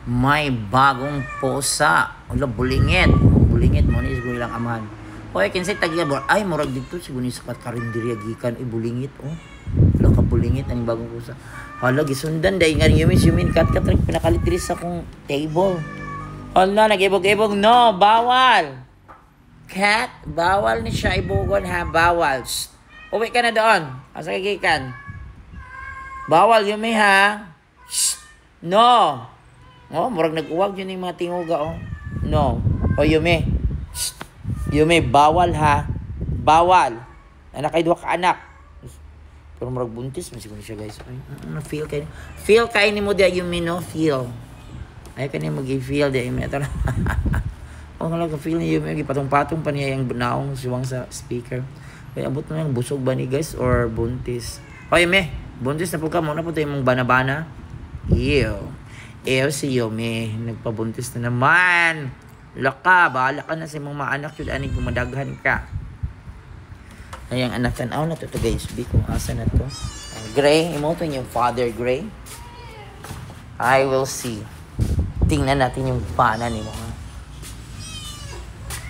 may bagong posa. Wala, bulingit. Bulingit mo ni siguro lang amahan. Oy, kinsay tagya bor. Ay, murag dito siguro ni sa karinderya gikan ay bulingit oh. Wala ka bulingit ang bagong posa. Hala, gisundan dai nga yumin kat pinakalit diri sa akong table. Hala, nag-ibog-ibog. No, bawal. Cat, bawal ni siya ibugon ha, bawal. Shh. Uwi ka na doon. Asa kagikan? Bawal yumi ha. Shh. No. Oh, murag nag-uwag yun yung mga tinguga, oh. No. O, Yume. Shh. Yume, bawal, ha? Bawal. Anak kayo, ka anak. Pero murag buntis, masiguro siya, guys. Ay, feel kayo. Feel kayo ni mo diya, Yume, no? Feel. Ay, kanina mag-feel diya, Yume. Ito na. O, nga feel ni Yume. Patong-patong pa niya yung bunaong siwang sa speaker. Kaya abot na yung busog ba ni, guys? Or buntis. O, Yume, buntis na po ka. Muna po tayo mong bana-bana. Ew. Si Yume, nagpabuntis na naman. Laka, bahala ka na sa mga anak yun, aning kumadaghan ka. Ay, ang anak tanaw na to guys. Bi kung asa na to. Gray, imoto yung father Gray. I will see. Tingnan natin yung bana ni mo.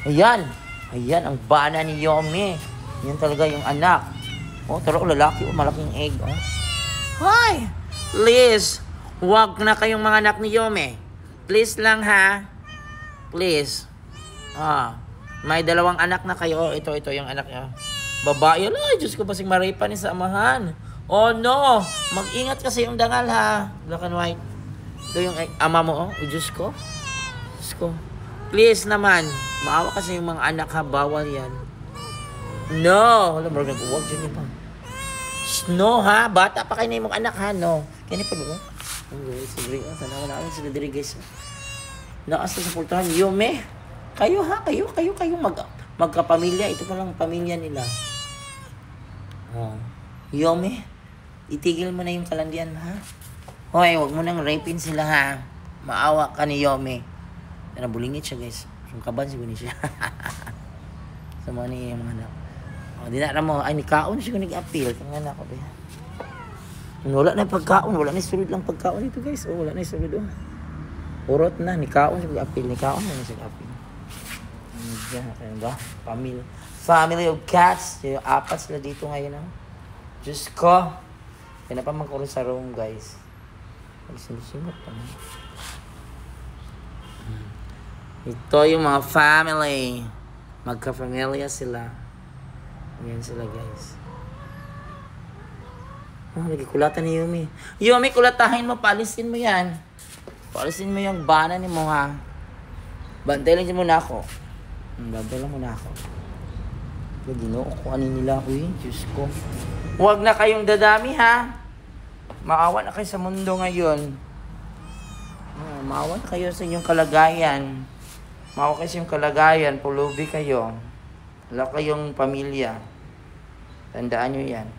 Ayan. Ayan, ang bana ni Yume. Yan talaga yung anak. Oh, taro, lalaki. Oh, malaking egg. Oh. Hi! Liz! Huwag na kayong mga anak ni Yume. Please lang ha. Please. May dalawang anak na kayo. Ito yung anak niya. Babae. Ay, Diyos ko, basing maripa ni sa amahan. Oh no. Mag-ingat kasi yung dangal ha. Black and white. Ito yung ama mo. Oh, Diyos ko. Diyos ko. Please naman. Maawa kasi yung mga anak ha. Bawal yan. No. Wala, marag nag-uwag dyan pa. No ha. Bata pa kayo na yung mga anak ha. No. Kaya pa doon. Sige, sana wala kami sila diri guys. Nakas sa pultahan. Yume, kayo ha, kayo magkapamilya. Ito pa lang pamilya nila. Yume, itigil mo na yung kalandian ha. Hoy, wag mo nang rapin sila ha. Maawa ka ni Yume. Bulingit siya guys. Yung kaban siguro siya. Sa mga niya yung mga anak. Di na mo, ay nikaon siguro nag-appeal. Kung anak ko ba. Wala na pagkaon, wala na sulod lang pagkaon ito guys. Oh, wala na sulod oh. Urot na, nikaon siya apil, nikaon na siya apil. Ano ba? Family of cats. Yung apat sila dito ngayon oh. Diyos ko. Kaya na pa magkaroon sa room guys. Magsimot pa na. Ito yung mga family. Magka-familia sila. Ayan sila guys. Nagikulatan ni Yume. Yume, kulatahin mo. Palisin mo yan. Palisin mo yung bana ni mo, ha. Bantay lang muna ako. Bantay lang muna ako. Ginoo ko. Ano nila ako eh. Diyos ko. Huwag na kayong dadami, ha. Maawa na kayo sa mundo ngayon. Maawa na kayo sa inyong kalagayan. Maawa kayo sa inyong kalagayan. Pulubi kayo. Wala kayong pamilya. Tandaan nyo yan.